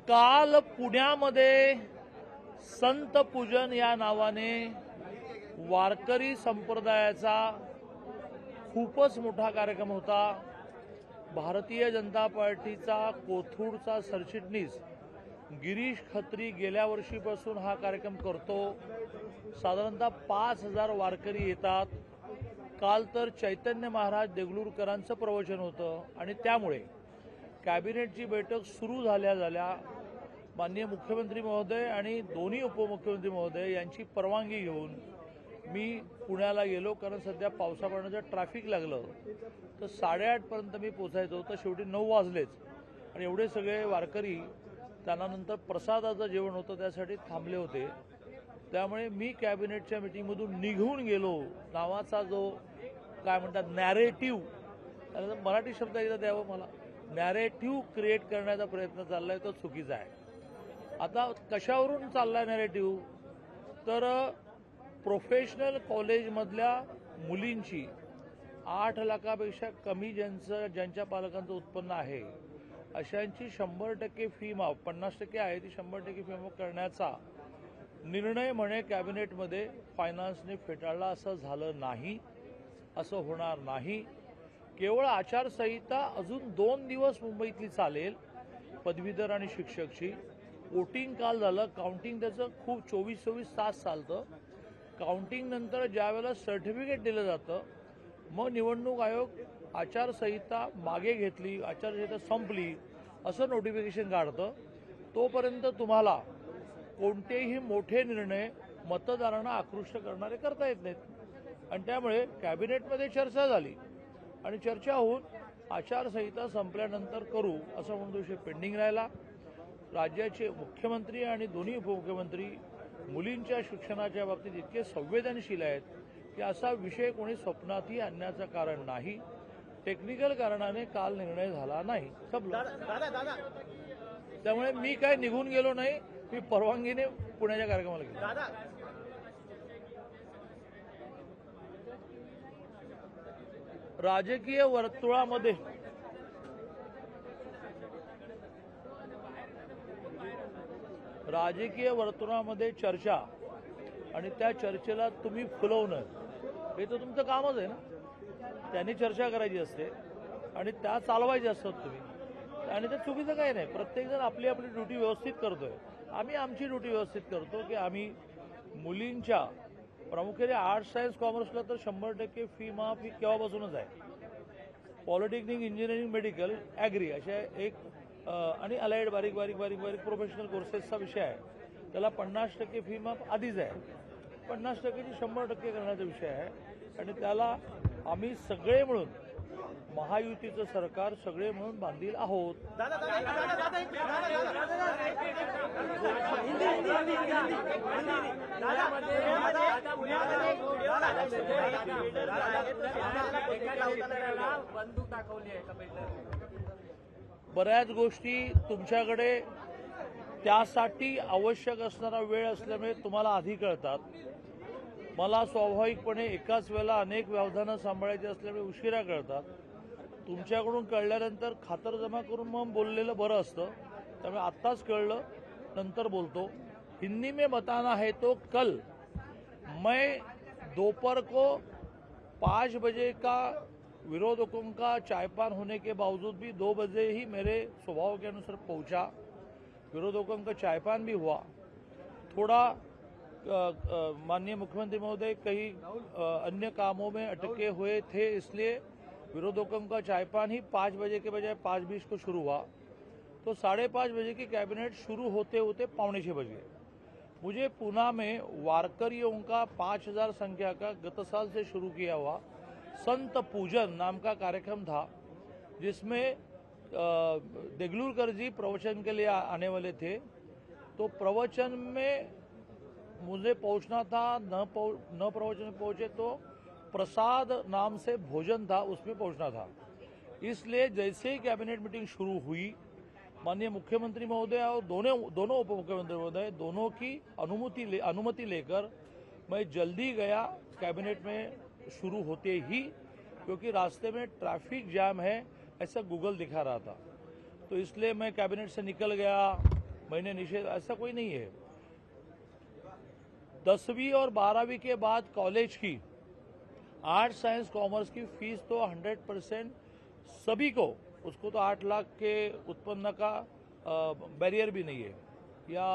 काल पुण्यामध्ये संत पूजन या नावाने वारकरी संप्रदायाचा खूपच मोठा कार्यक्रम होता। भारतीय जनता पार्टीचा कोथरूडचा सरचिटणीस गिरीश खत्री गेल्या वर्षीपासून हा कार्यक्रम करतो। साधारणतः 5000 वारकरी येतात। काल तर चैतन्य महाराज देगलूरकरांचं प्रवचन होतं आणि त्यामुळे कॅबिनेटची बैठक सुरू झाल्या माननीय मुख्यमंत्री महोदय आणि दोन्ही उपमुख्यमंत्री महोदय यांची परवानगी घेऊन मी पुण्याला गेलो, कारण सध्या पावसापाण्याचं ट्रॅफिक लागलं तर 8:30 पर्यंत मी पोहोचायचं होतं। शेवटी 9 वाजलेच आणि एवढे सगळे वारकरी त्यांना नंतर प्रसादाचं जेवण होतं त्यासाठी थांबले होते। त्यामुळे मी कॅबिनेटच्या मीटिंगमधून निघून गेलो नावाचा जो काय म्हणतात नॅरेटिव्ह, त्याला मराठी शब्द एकदा द्यावं मला, नॅरेटिव्ह क्रिएट करण्याचा प्रयत्न चाललाय तो चुकीचा आहे। आता कशावरून चाललाय नॅरेटिव्ह, तर प्रोफेशनल कॉलेजमधल्या मुलींची 8 लाखापेक्षा कमी ज्यांच्या पालकांचं उत्पन्न आहे अशांची 100% फी माफ, 50% आहे ती 100% फी माफ करण्याचा निर्णय म्हणे कॅबिनेटमध्ये फायनान्सने फेटाळला। असं झालं नाही, असं होणार नाही। केवळ आचारसंहिता अजून 2 दिवस मुंबईतली चालेल, पदवीधर आणि शिक्षकची। वोटिंग काल झालं, काउंटिंग त्याचं खूप 24-24 तास चालतं। काउंटिंग नंतर ज्यावेळेला सर्टिफिकेट दिलं जातं मग निवडणूक आयोग आचारसंहिता मागे घेतली, आचारसंहिता संपली असं नोटिफिकेशन काढतं। तोपर्यंत तुम्हाला कोणतेही मोठे निर्णय मतदारांना आकृष्ट करणारे करता येत नाहीत आणि त्यामुळे कॅबिनेटमध्ये चर्चा झाली आणि चर्चा होऊन आचारसंहिता संपल्यानंतर करू असं म्हणून विषय पेंडिंग राहिला। राज्याचे मुख्यमंत्री आणि दोन्ही उपमुख्यमंत्री मुलींच्या शिक्षणाच्या बाबतीत इतके संवेदनशील आहेत की असा विषय कोणी स्वप्नातही आणण्याचं कारण नाही। टेक्निकल कारणाने काल निर्णय झाला नाही, संपलं। त्यामुळे मी काय निघून गेलो नाही, मी परवानगीने पुण्याच्या कार्यक्रमाला गेलो। राजकीय वर्तुळामध्ये चर्चा आणि त्या चर्चेला तुम्ही फुलवणं हे तर तुमचं कामच आहे ना। त्यांनी चर्चा करायची असते आणि त्या चालवायच्या असतात तुम्ही, आणि ते चुकीचं काही नाही। प्रत्येकजण आपली आपली ड्युटी व्यवस्थित करतोय, आम्ही आमची ड्युटी व्यवस्थित करतो की आम्ही मुलींच्या प्रामुख्याने आर्ट्स सायन्स कॉमर्सला तर 100% फी माफ ही केव्हापासूनच आहे। पॉलिटेक्निक, इंजिनिअरिंग, मेडिकल, ॲग्री अशा एक आणि अलाइड बारीक प्रोफेशनल कोर्सेसचा विषय आहे, त्याला 50% फी माफ आधीच आहे। 50%ची 100% करण्याचा विषय आहे आणि त्याला आम्ही सगळे मिळून, महायुतीचं सरकार सगळे मिळून बांधील आहोत। बऱ्याच गोष्टी तुमच्याकडे त्यासाठी आवश्यक असणारा वेळ असल्यामुळे तुम्हाला आधी कळतात। मला स्वाभाविकपणे एकाच वेळेला अनेक व्यवधानं सांभाळायची असल्यामुळे उशिरा कळतात। तुमच्याकडून कळल्यानंतर खातरजमा करून मग बोललेलं बरं असतं, त्यामुळे आत्ताच कळलं नंतर बोलतो। हिंदी में बताना है तो कल मैं दोपहर को 5 बजे का विरोधकों का चायपान होने के बावजूद भी 2 बजे ही मेरे स्वभाव के अनुसार पहुंचा। विरोधकों का चायपान भी हुआ। थोड़ा माननीय मुख्यमंत्री महोदय कई अन्य कामों में अटके हुए थे, इसलिए विरोधकों का चायपान ही 5 बजे के बजाय 5:20 को शुरू हुआ, तो 5:30 बजे की कैबिनेट शुरू होते होते 5:45 बज गए। मुझे पुणे में वारकरियों का 5000 संख्या का गत साल से शुरू किया हुआ संत पूजन नाम का कार्यक्रम था, जिसमें देगलूरकर जी प्रवचन के लिए आने वाले थे। तो प्रवचन में मुझे पहुंचना था, न प्रवचन पहुंचे तो प्रसाद नाम से भोजन था, उसमें पहुंचना था। इसलिए जैसे ही कैबिनेट मीटिंग शुरू हुई, माननीय मुख्यमंत्री महोदय और दोनों उप मुख्यमंत्री महोदय दोनों की अनुमति लेकर मैं जल्दी गया कैबिनेट में शुरू होते ही, क्योंकि रास्ते में ट्रैफिक जाम है ऐसा गूगल दिखा रहा था। तो इसलिए मैं कैबिनेट से निकल गया, मैंने निषेध, ऐसा कोई नहीं है। 10वीं और 12वीं के बाद कॉलेज की आर्ट्स साइंस कॉमर्स की फीस तो 100% सभी को, उसको तो 8 लाख के उत्पन्न का बैरियर भी नहीं है या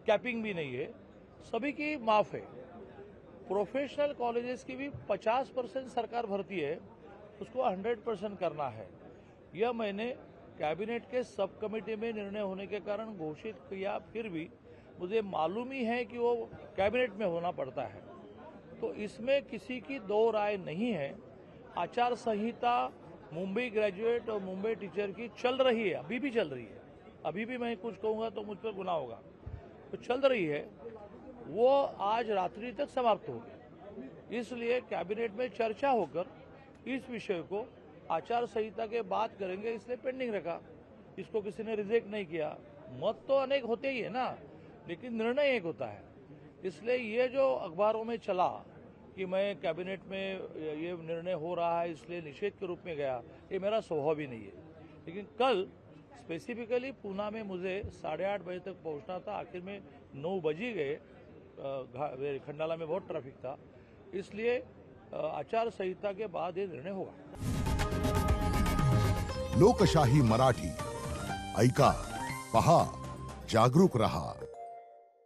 कैपिंग भी नहीं है, सभी की माफ है। प्रोफेशनल कॉलेजेस की भी 50% सरकार भरती है, उसको 100% करना है। यह मैंने कैबिनेट के सब कमेटी में निर्णय होने के कारण घोषित किया, फिर भी मुझे मालूम ही है कि वो कैबिनेट में होना पड़ता है, तो इसमें किसी की दो राय नहीं है। आचार संहिता मुंबई ग्रेजुएट और मुंबई टीचर की चल रही है, अभी भी चल रही है। अभी भी मैं कुछ कहूँगा तो मुझ पर गुनाह होगा, तो चल रही है, वो आज रात्रि तक समाप्त होगी। इसलिए कैबिनेट में चर्चा होकर इस विषय को आचार संहिता के बाद करेंगे, इसलिए पेंडिंग रखा। इसको किसी ने रिजेक्ट नहीं किया। मत तो अनेक होते ही है ना, लेकिन निर्णय एक होता है। इसलिए ये जो अखबारों में चला कि मैं कैबिनेट में ये निर्णय हो रहा है इसलिए निषेध के रूप में गया, ये मेरा स्वभाव ही नहीं है। लेकिन कल स्पेसिफिकली पूना में मुझे 8:30 बजे तक पहुंचना था, आखिर में 9 बज ही गए। खंडाला में बहुत ट्रैफिक था, इसलिए आचार संहिता के बाद ये निर्णय होगा। लोकशाही मराठी ऐका, पहा, जागरूक रहा।